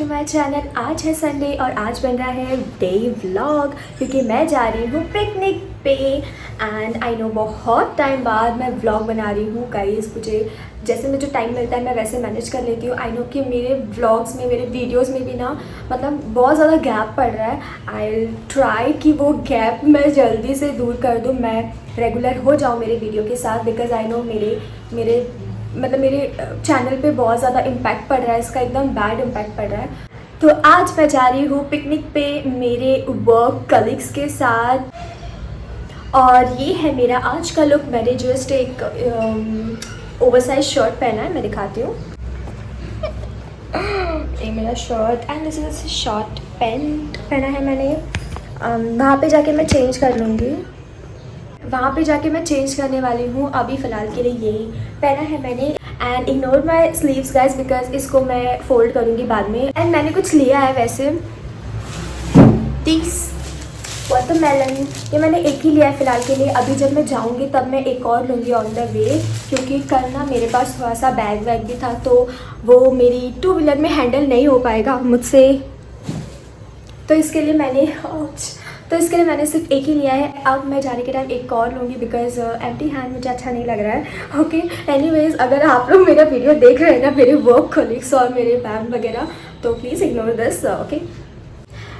माय channel. आज है Sunday और आज बन रहा है डे व्लॉग क्योंकि मैं जा रही हूँ picnic pay. And I know बहुत टाइम बाद मैं व्लॉग बना रही हूँ गाइस। मुझे जैसे मुझे टाइम मिलता है मैं वैसे मैनेज कर लेती हूँ। आई नो कि मेरे व्लॉग्स में मेरे वीडियोस में भी ना मतलब बहुत ज़्यादा गैप पड़ रहा है। आई ट्राई कि वो गैप मैं जल्दी से दूर कर दूँ, मैं रेगुलर हो जाऊँ मेरे वीडियो के साथ। बिकॉज़ आई नो मेरे चैनल पे बहुत ज़्यादा इम्पैक्ट पड़ रहा है, इसका एकदम बैड इम्पैक्ट पड़ रहा है। तो आज मैं जा रही हूँ पिकनिक पे मेरे वर्क कलीग्स के साथ। और ये है मेरा आज का लुक। मैंने जस्ट एक ओवरसाइज शर्ट पहना है, मैं दिखाती हूँ। ये मेरा shirt end this is short pant पहना है मैंने। वहाँ पे जाके मैं चेंज कर लूँगी, वहाँ पे जाके मैं चेंज करने वाली हूँ। अभी फ़िलहाल के लिए यही पहना है मैंने। And ignore my sleeves guys because इसको मैं फोल्ड करूँगी बाद में। एंड मैंने कुछ लिया है वैसे 30 वाटरमेलन, ये मैंने एक ही लिया है फ़िलहाल के लिए। अभी जब मैं जाऊँगी तब मैं एक और लूँगी ऑन द वे, क्योंकि कल ना मेरे पास थोड़ा सा बैग वैग भी था तो वो मेरी 2 व्हीलर में हैंडल नहीं हो पाएगा मुझसे। तो इसके लिए मैंने सिर्फ एक ही लिया है। अब मैं जाने के टाइम एक और लूँगी बिकॉज एम्प्टी हैंड मुझे अच्छा नहीं लग रहा है। ओके एनीवेज, अगर आप लोग मेरा वीडियो देख रहे हैं ना, मेरे वर्क कलीग्स और मेरे मैम वगैरह, तो please ignore this. Okay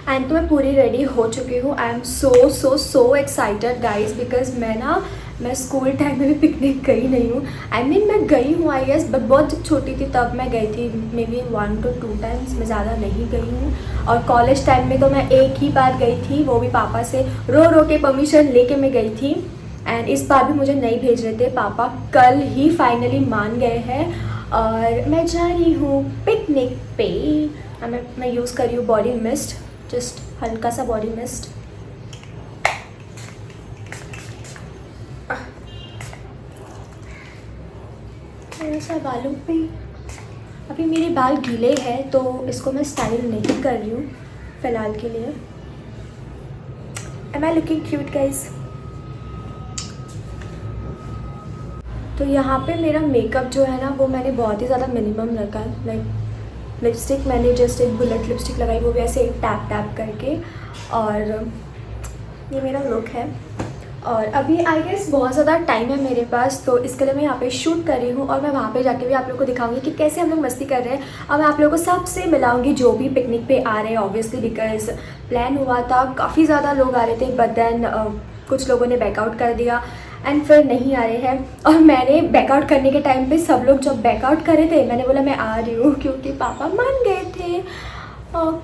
end तो मैं पूरी रेडी हो चुकी हूँ। I am so excited guys because मैं स्कूल टाइम में भी पिकनिक गई नहीं हूँ। आई मीन मैं गई हूँ आई गेस, बट बहुत जब छोटी थी तब मैं गई थी, मे बी 1 to 2 टाइम्स, मैं ज़्यादा नहीं गई हूँ। और कॉलेज टाइम में तो मैं एक ही बार गई थी, वो भी पापा से रो के परमिशन लेके मैं गई थी। एंड इस बार भी मुझे नहीं भेज रहे थे पापा, कल ही फाइनली मान गए हैं और मैं जा रही हूँ पिकनिक पे। मैं यूज़ कर रही हूँ बॉडी मिस्ट, जस्ट हल्का सा बॉडी मिस्ट। थोड़ा सा बालों पे, अभी मेरे बाल गीले हैं तो इसको मैं स्टाइल नहीं कर रही हूँ फ़िलहाल के लिए। Am I looking cute guys? तो यहाँ पे मेरा मेकअप जो है ना वो मैंने बहुत ही ज़्यादा मिनिमम रखा है। लाइक लिपस्टिक मैंने जस्ट एक बुलेट लिपस्टिक लगाई, वो भी ऐसे टैप करके। और ये मेरा लुक है। और अभी आई गेस बहुत ज़्यादा टाइम है मेरे पास, तो इसके लिए मैं यहाँ पे शूट कर रही हूँ और मैं वहाँ पे जाके भी आप लोगों को दिखाऊंगी कि कैसे हम लोग मस्ती कर रहे हैं। और मैं आप लोगों को सबसे मिलाऊंगी जो भी पिकनिक पे आ रहे हैं ऑब्वियसली, बिकॉज प्लान हुआ था काफ़ी ज़्यादा लोग आ रहे थे, बट देन कुछ लोगों ने बैकआउट कर दिया एंड फिर नहीं आ रहे हैं। और मैंने बैकआउट करने के टाइम पे सब लोग जब बैकआउट कर रहे थे मैंने बोला मैं आ रही हूँ क्योंकि पापा मान गए थे। और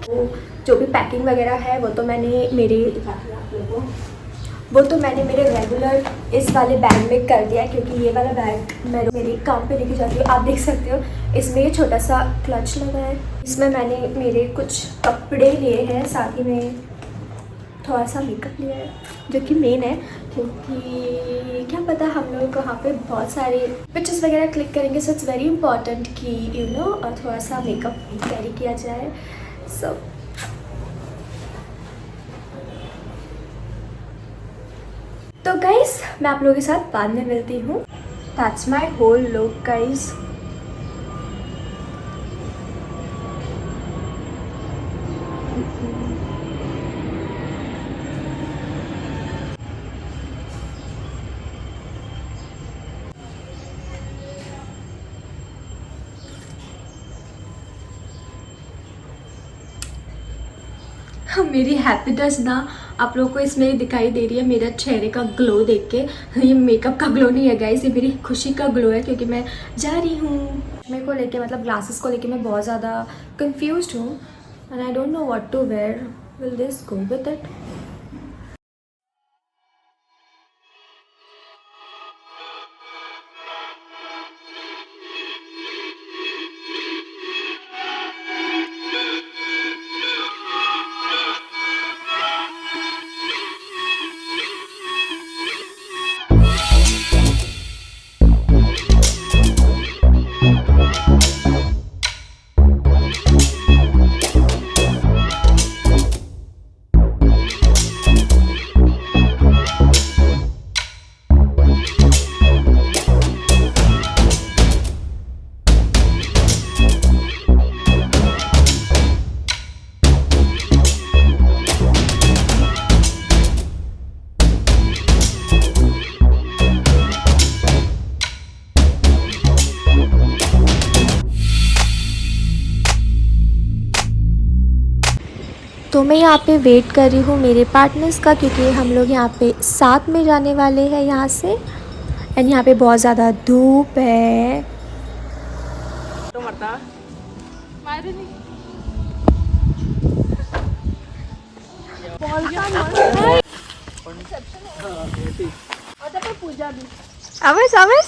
जो भी पैकिंग वगैरह है वो तो मैंने मेरे रेगुलर इस वाले बैग में कर दिया, क्योंकि ये वाला बैग मैं मेरे काम पे लेके जाती हूँ। आप देख सकते हो इसमें ये छोटा सा क्लच लगा है। इसमें मैंने मेरे कुछ कपड़े लिए हैं, साथ ही में थोड़ा सा मेकअप लिया है जो कि मेन है, क्योंकि क्या पता हम लोग वहाँ पे बहुत सारे पिक्चर्स वगैरह क्लिक करेंगे। सो इट्स वेरी इंपॉर्टेंट कि यू नो थोड़ा सा मेकअप कैरी किया जाए। सो तो गाइस मैं आप लोगों के साथ बाद में मिलती हूँ। That's my whole look guys. मेरी हैप्पीनेस ना आप लोगों को इसमें दिखाई दे रही है, मेरा चेहरे का ग्लो देख के। ये मेकअप का ग्लो नहीं है गाइस, ये मेरी खुशी का ग्लो है क्योंकि मैं जा रही हूँ। मेरे को लेके मतलब ग्लासेस को लेके मैं बहुत ज़्यादा कंफ्यूज्ड हूँ and I don't know what to wear. Will this go with it? तो मैं यहाँ पे वेट कर रही हूँ मेरे पार्टनर्स का, क्योंकि हम लोग यहाँ पे साथ में जाने वाले हैं यहाँ से। एंड यहाँ पे बहुत ज़्यादा धूप है। तो मरता आवाज आवाज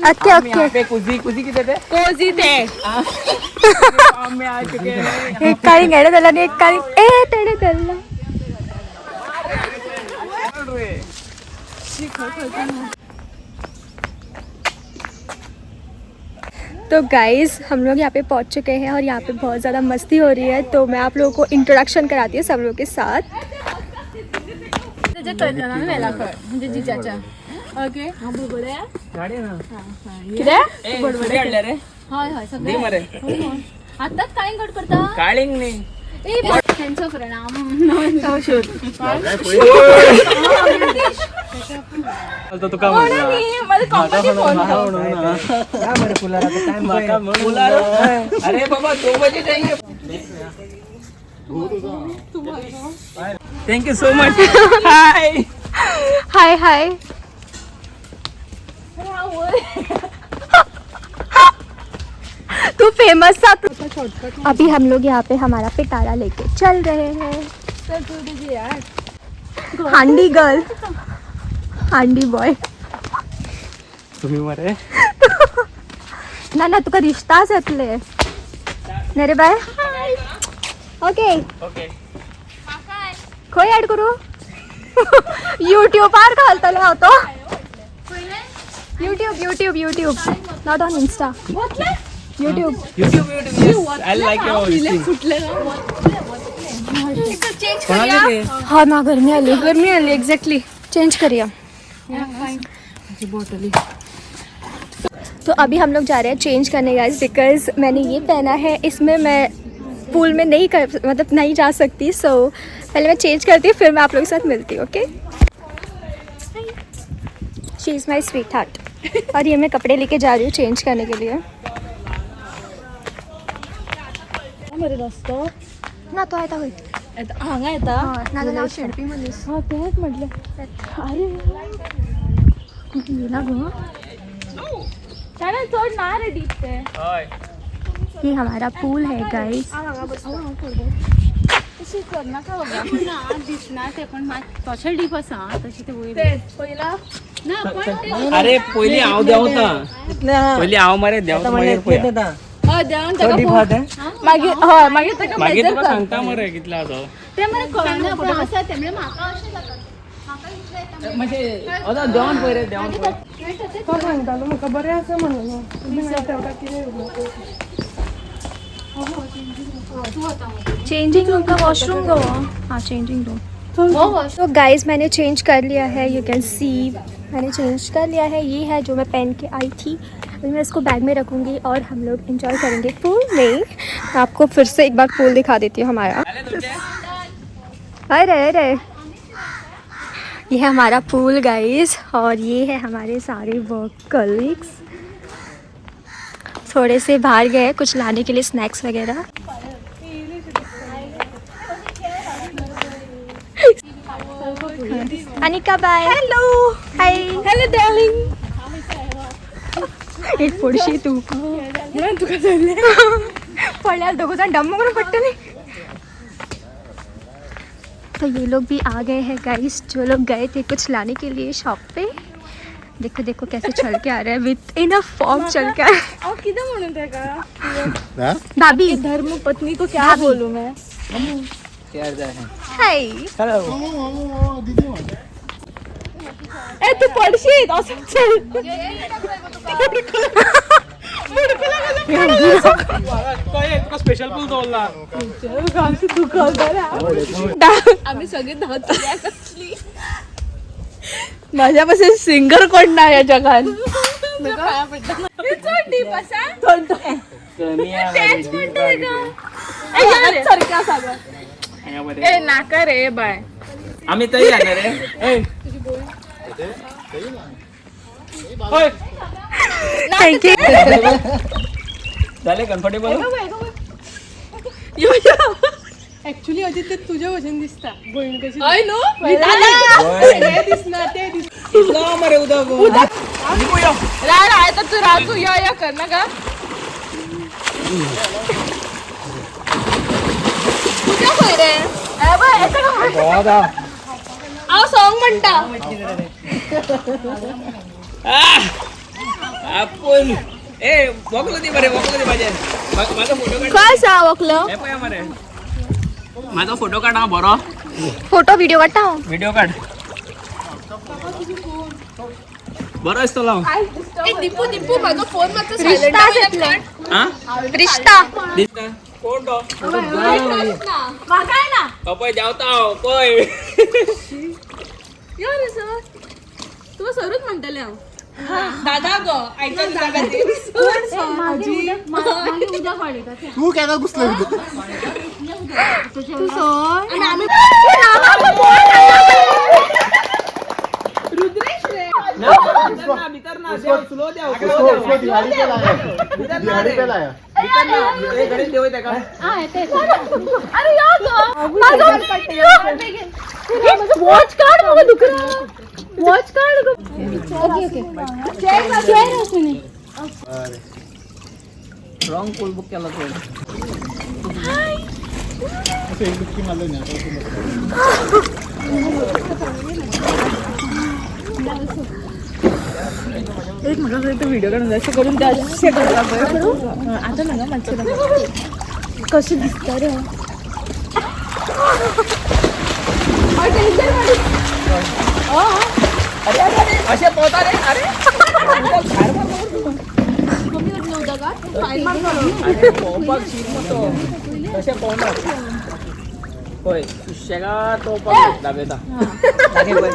ओके ओके कुजी कुजी किती ते कोजी ते आम्ही आ चुके हैं एक काळी गेडे त्याला आणि एक काळी ए तेडे त्याला। तो गाइस हम लोग यहाँ पे पहुँच चुके हैं और यहाँ पे बहुत ज़्यादा मस्ती हो रही है। तो मैं आप लोगों को इंट्रोडक्शन कराती हूँ सब लोगों के साथ। म्हणजे जिजाच्या ओके हा बडबडे गाडी ना किती ए बडबडे आणले रे हाय हाय दे सगळे मरे आता काय कट करता काळिंग नाही ए त्यांचा प्रणाम तो तुका मला कॉमेडी फोन अरे बाबा 2 बजे जाएंगे। Thank you so much. Hi hi hi तू फेमस था तू। अभी हम लोग यहाँ पे हमारा पिटारा लेके चल रहे हैं। हांडी गर्ल हांडी बॉय तुम्ही मरे ना ना तुका रिश्ताच येतले नरे बाय। ओके ओके खंय ऍड करू युट्यूबार घालतलो हांव तो YouTube not on Insta YouTube I like your हाँ ना गर्मी आली एग्जैक्टली चेंज करिए। तो अभी हम लोग जा रहे हैं चेंज करने गाइस, बिकॉज मैंने ये पहना है इसमें मैं पूल में नहीं जा सकती। सो पहले मैं चेंज करती हूँ फिर मैं आप लोगों के साथ मिलती हूँ। Okay she is my sweet heart. और ये मैं कपड़े लेके जा रही हूँ चेंज करने के लिए। ना तो आता होईल हांगा येता माझं नाव शिल्पी मनीस। हा तेच म्हटलं अरे कुठे गेला गं? चला चढ ना रे डीप ते हाय ये हमारा पूल है गाइस। तशी कर नाका बघा ना दिसना ते पण तशें डीप आसा तशी ते वयर पहिला ना पण अरे पहिली आव देवता पहिली आव मारे देवता मारे देवन ताका मागीर ताका मागीर तुका सांगता मरे कितला आसा ते मला कळना पण आसा ते म्हणजे म्हाका अशें जाता म्हणजे आता देवन पय रे देवन पय तो सांगतालो म्हाका बरें आसा म्हणून चेंजिंग रूम का वॉशरूम गो। हाँ चेंजिंग रूम। तो गाइस मैंने चेंज कर लिया है, you can see Maine change कर लिया है। ये है जो मैं पहन के आई थी, अभी मैं इसको बैग में रखूँगी और हम लोग एंजॉय करेंगे पूल में। मैं आपको फिर से एक बार पूल दिखा देती हूँ हमारा। अरे ये है हमारा पूल गाइस और ये है हमारे सारे वर्क कलीग्स। थोड़े से बाहर गए कुछ लाने के लिए स्नैक्स वगैरह। Anika bye. Hello hi hello darling. एक पडशी तू तुका धरले पडल्यार दोघं जण डम्म करून पडटले। तो ये लोग भी आ गए हैं गाइस, जो लोग गए थे कुछ लाने के लिए शॉप पे। देखो देखो कैसे चल के आ रहा है विथ इनफ फॉर्म चल के आ रहा है। अब किधर म्हणून त्याका भाभी धर्म पत्नी को क्या बोलूं मैं हाय हेलो ए तू पडशील असं चल काय तुका स्पेशल पूल दवरला आम्ही सगळे धावतो कसली माझ्यापासून सिंगर कोण नाही या जगात ए नाका रे बाय आम्ही तरी जाणार रे थैंक यू। झाले कम्फर्टेबल ऍक्च्युली अजित ते तुझ्या वजन दिसता बहीण कशी आय नो ते दिसणार ते मरे उद्या राह तर तू राह तू या कर ना का कुठे होय रे आव सॉन्ग म्हणता आपण ए वकलो दे बरे वकलो दे माझे माझा फोटो काढ काय सावकलं हे पाय मरे माझा फोटो काढ हा बरो फोटो व्हिडिओ काढता व्हिडिओ काढ बरो असतो लाव दीपू दीपू माझा फोन माझा सायलेंट हा रिश्ता दिसता कोण तो काय ना अपय जावता कोय यार सर तू सरूच म्हणतले दादा गो ऐका उद्या काढ तू काय का घुसला तू सोड आणि आम्ही भीतर ना देव स्लो देव उसको दिहाड़ी पे लाया दिहाड़ी पे लाया ए गणेश देव आहे का हा येते अरे यार वॉच काढ मला दुखरा वॉच काढ ओके ओके शेअर असून रॉंग पोल बुक केला तो असं एक दुःखी मारलं नाही एक मला व्हिडिओ काढून जायचं करून जायचे आता ना माणसं कसं दिसतं रे असे पोता रे अरे अरे पोपक शीर मतो कसे पोहणार होय सुशेगा तो पण दाबेता लागे पण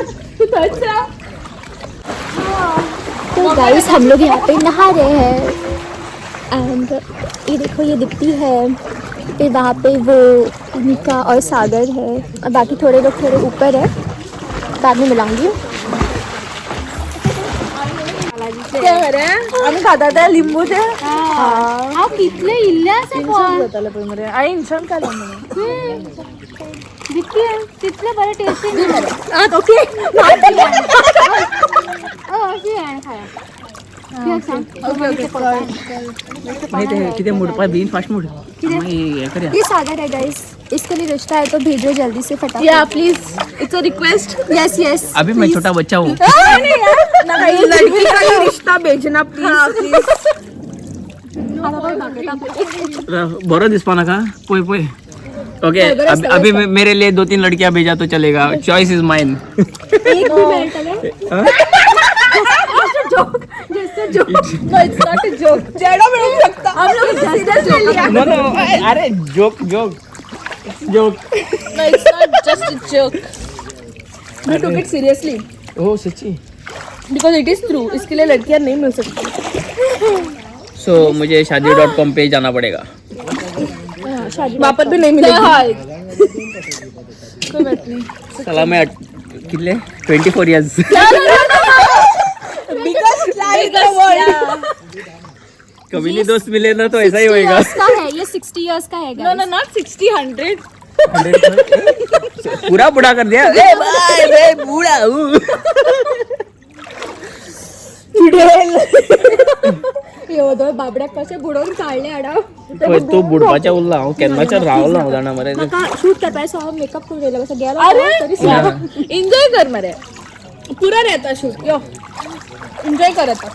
तो गाइस हम लोग यहाँ पे नहा रहे हैं एंड ये देखो ये दीप्ति है फिर वहाँ पे वो निका और सागर है और बाकी थोड़े लोग थोड़े ऊपर है बाद में मिलाऊंगी आम्ही खाता त्या लिंबूचे हा कितले इल्ल्यास पण आई इन्शॉन काढ तिथले बरे टेस्टी ओके अशी आहे खाया माहिती आहे किती मूड पाय बीन फास्ट मूड हे करूया ये सागर है गाइस इसके लिए रिश्ता है तो भेजो जल्दी से फटाफट या please it's a request yes yes अभी मैं छोटा बच्चा हूँ लड़की का ही रिश्ता भेजना प्लीज बरो दिसपाना का पोय पोय ओके अभी मेरे लिए 2-3 लड़कियां भेजा तो चलेगा चॉइस इज माइन एक भी belt it's not a joke जेडा मिळू शकता हम लोग सीरियस ले लिया नो नो अरे joke joke joke no it's not just a joke we took it seriously oh सच्ची बिकॉज इट इज ट्रू इसके लिए लड़कियां नहीं मिल सकती सो मुझे शादी.com पे जाना पड़ेगा वहाँ पर भी नहीं मिलेगी कोई बात नहीं चला मैं कितने 24 इयर्स कभी नहीं दोस्त मिले ना तो ऐसा ही होएगा का है ये 60 इयर्स का है नो नो नॉट 60 100 पूरा बुढ़ा कर दिया ए भाई मैं बूढ़ा हूँ एवढं बाबड्या कसे बुडवून काढले आडाव होय तू बुडपाच्या उरला हांव केन्नाच्या रावला हांव जाणा मरे म्हाका शूट करपाक हांव मेकअप करून गेलो कसं गेलो अरे एन्जॉय कर मरे पुरा रे आता शूट यो एन्जॉय कर आता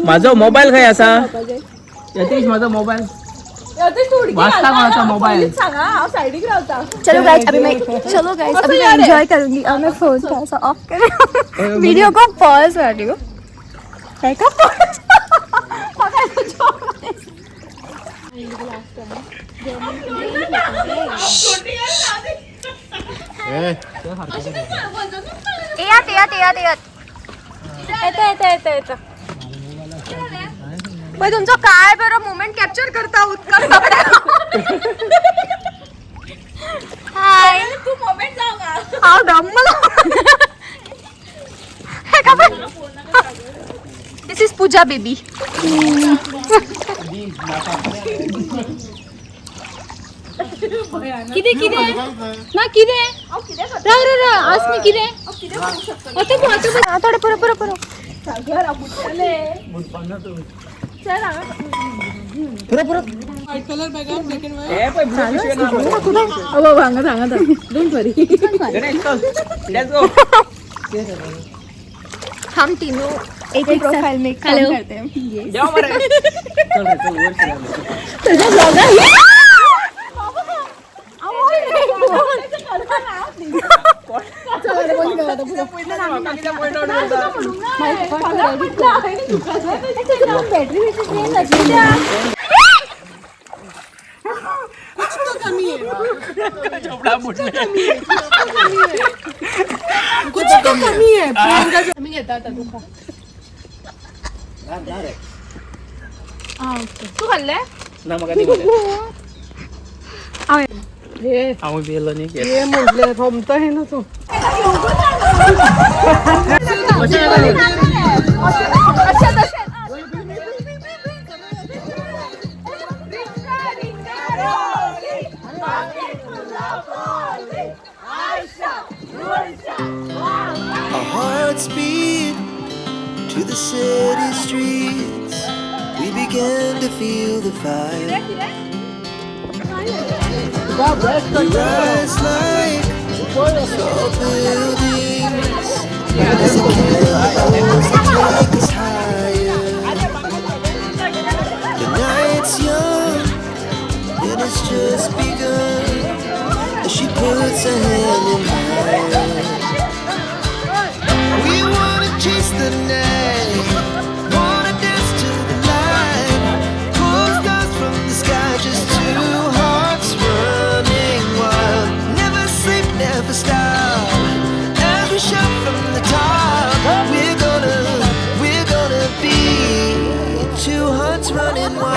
माझा मोबाईल काय असा यतीश माझा मोबाईल वाजता माझा मोबाईल सांगा हांव सायडीक रावता चलो गाइस अभी मैं एंजॉय करूंगी और मैं फोन थोड़ा सा ऑफ कर वीडियो को पॉज कर रही हूँ है का येतं पण तुमचं काय बरं मोमेंट कॅप्चर करता उत्कर हाय तू मोमेंट जागा आओ दम मला हे का दिस इज पूजा बेबी किती ना किती आसमी किती थोडं पुरं पुरं पुरं व्हाईट कलर बघा ब्लॅक अँड व्हाईट डोंट वरी हम तीनों एक ही प्रोफाइल में काम करते हैं आम्ही घेतात आता दुखा तू खाल्लंय आम्ही बिलो नाही केलं. हे म्हटलं थांबत आहे ना तू Our hearts beat to the city streets. We began to feel the fire. We rise like tall buildings as the candles that take us higher. The night's young and it's just begun as she puts her hand in mine. We wanna chase the night, wanna dance to the light. Pull stars from the sky, just two hearts running wild. Never sleep, never stop. As we shout from the top, we're gonna be two hearts running wild.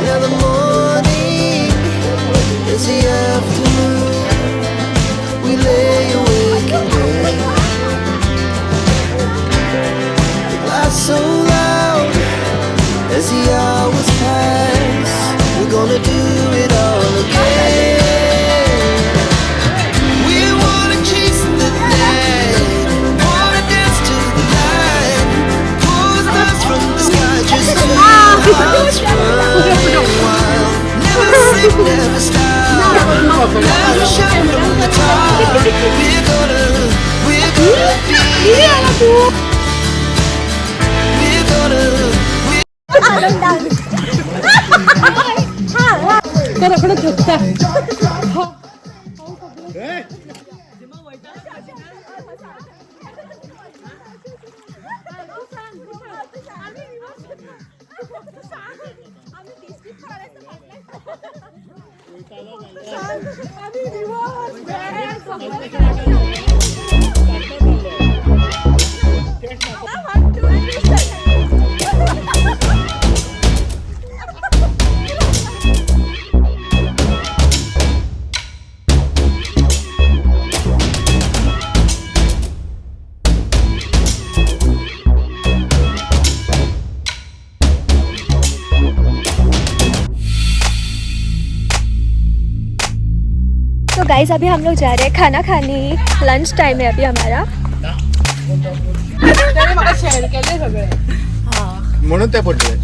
Now the morning is the afternoon. We lay awake in bed. Laugh so loud as the hours pass. We're gonna do it all again. We wanna chase the night, wanna dance to the light. Pull stars from the sky, just two hearts running wild. Never sleep, never stop. Never shout from the top. We're gonna be. We're gonna. तो guys अभी हम लोग जा रहे हैं खाना खाने. Lunch time है अभी हमारा. त्याने मला शेअर केले सगळे म्हणून ते पडले.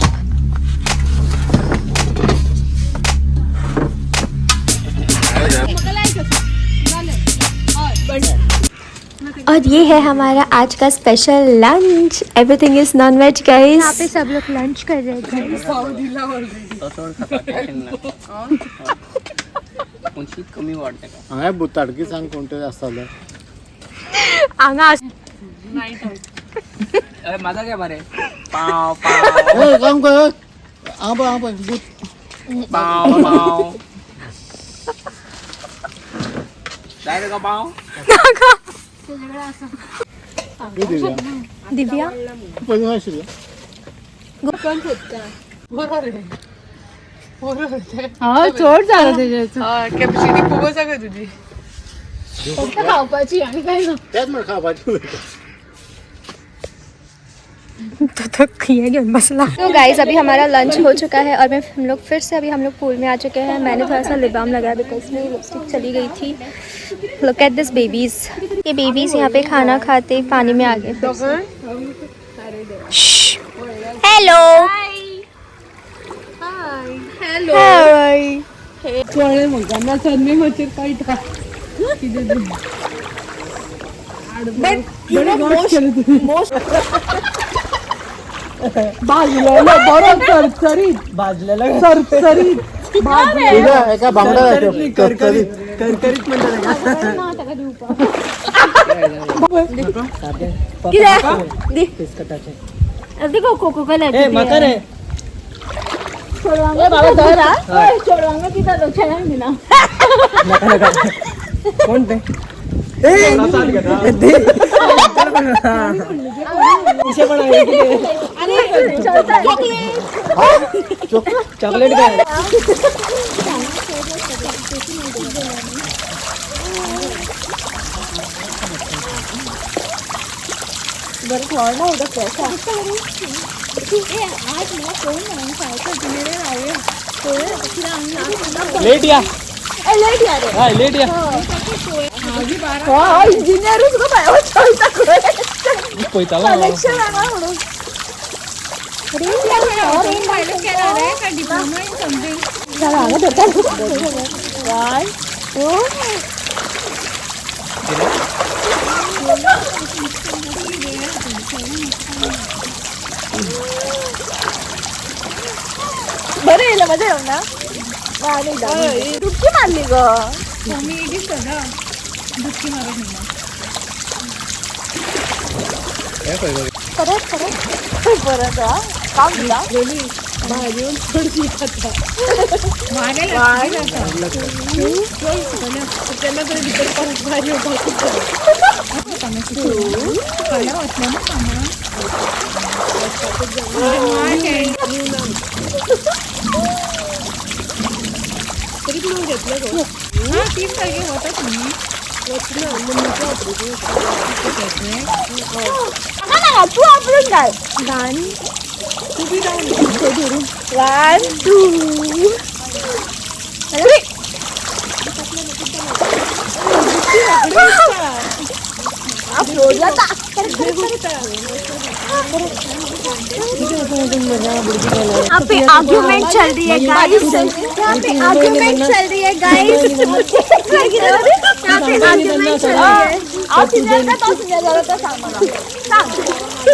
और ये है हमारा आज का special lunch. Everything is non veg guys. यहाँ पे सब लोग लंच कर रहे थे. सावधीला ऑलरेडी कोणची कमी वाटते का? हांगा बुताडकी सांग कोणते आसताले. आंगा अरे माझा काय बरे पाव पाव ए काम कर. आंबा बुत पाव पाव डायरेक्ट का पाव हा चोट झालं त्याच्यात कॅपॅसिटी खूपच आहे का तुझी फक्त खावपाची आणि काय ना त्यात मग खा भाजी तो गाइस अभी हमारा लंच हो चुका है और हम लोग फिर से हम लोग पूल में आ चुके हैं। मैंने थोड़ा सा लिप बाम लगाया बिकॉज मेरी लिपस्टिक चली गई थी। लुक एट दिस बेबीज, ये बेबीज यहाँ पे खाना खाते पानी में आ गए। हेलो कोळे मुगांना चन्नी मचीर कायटा भाजलेलं बरं चरचरीत भाजलेलं चरचरीत तुझ्या एका बांगडा करकरीत कोको कोला चॉकलेट काय लेट या लेट या इंजिनियर बरं येईल मजा येऊ ना डुबकी मारली ग परत काम दिला तू आपण काय गान वन टू यहाँ पे आर्गुमेंट चल रही है गाइस, यहाँ पे आर्गुमेंट चल रही है गाइस, यहाँ पे आर्गुमेंट चल रही है। और सिनियर का तो सिनियर जरा तो सामान तो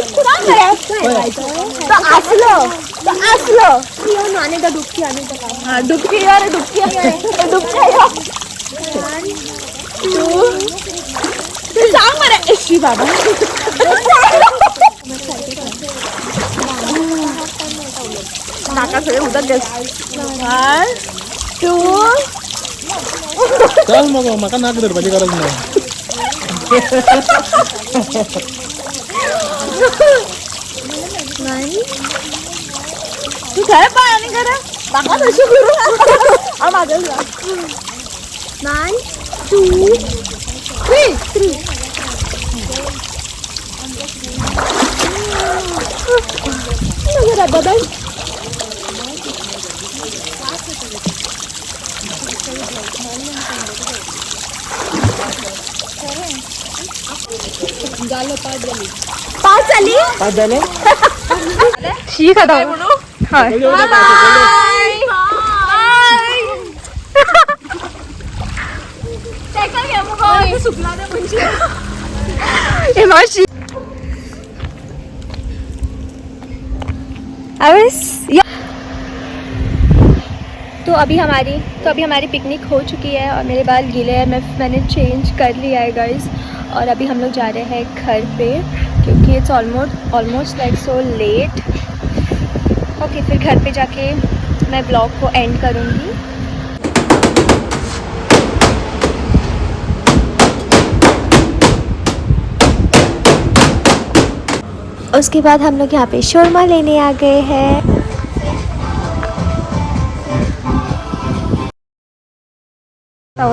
असलो ये नाने का डुबकी आने का हाँ डुबकी यार डुबकी वन टू तू सांग मला एशी बाबा नाका सगळे उदक देस वन टू चल मग माका नाक धरपाची गरज नाही तू काय पाणी करा बाबा तशी करू आ मागे वन टू थ्री बदल पाच झाले शी खाता तो अभी हमारी पिकनिक हो चुकी है और मेरे बाल गीले हैं। मैंने चेंज कर लिया है गाइस और अभी हम लोग जा रहे हैं घर पे क्योंकि it's almost like so let. Okay फिर घर पे जाके मैं ब्लॉग को एंड करूँगी। उसके बाद हम लोग यहाँ पे शोरमा लेने आ गए हैं। My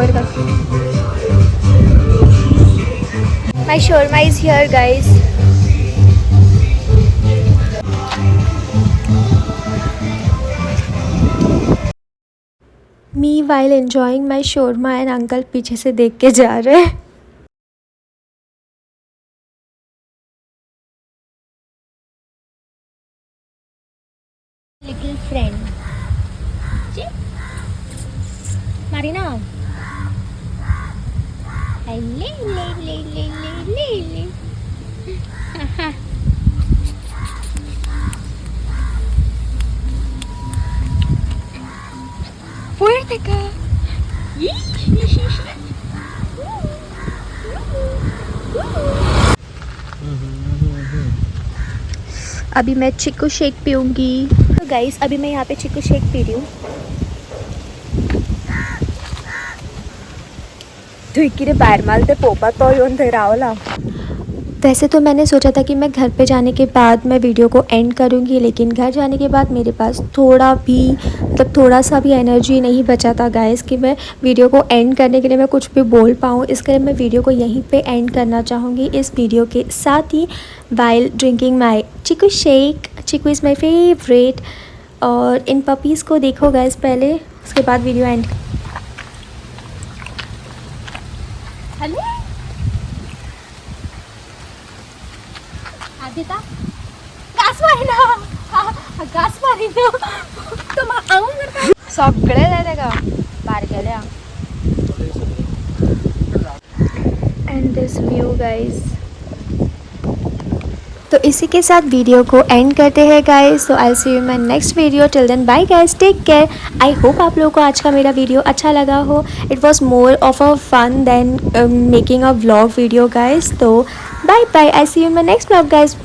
shawarma is here, guys. Me while enjoying my shawarma and uncle पीछे से देख के जा रहे हैं. Little friend. Marina. Fuerte ka. अभी मैं चिकू शेक पीऊँगी. तो गाइस अभी मैं यहाँ पे चिकू शेक पी रही हूँ. धुईकिरे बाहेर मालते पोपा तो येऊन ते रावला. वैसे तो मैंने सोचा था कि मैं घर पे जाने के बाद मैं वीडियो को एंड करूँगी, लेकिन घर जाने के बाद मेरे पास थोड़ा सा भी एनर्जी नहीं बचा था गाइस कि मैं वीडियो को एंड करने के लिए मैं कुछ भी बोल पाऊँ. इसके लिए मैं वीडियो को यहीं पे एंड करना चाहूँगी इस वीडियो के साथ ही वाइल ड्रिंकिंग माई चिकू शेक. चिकू इज़ माई फेवरेट. और इन पपीज़ को देखो गाइस पहले, उसके बाद वीडियो एंड. हेलो आदिता घास मारी तो सगळे जाले का बारकेल्या. एंड दिस व्यू गाइस. तो इसी के साथ वीडियो को एंड करते हैं गाइस. तो I see you my next video. Till then bye guys, take care. I hope आप लोगों को आज का मेरा वीडियो अच्छा लगा हो. It was more of a fun then making a vlog video guys. तो bye bye. I see you my next vlog guys.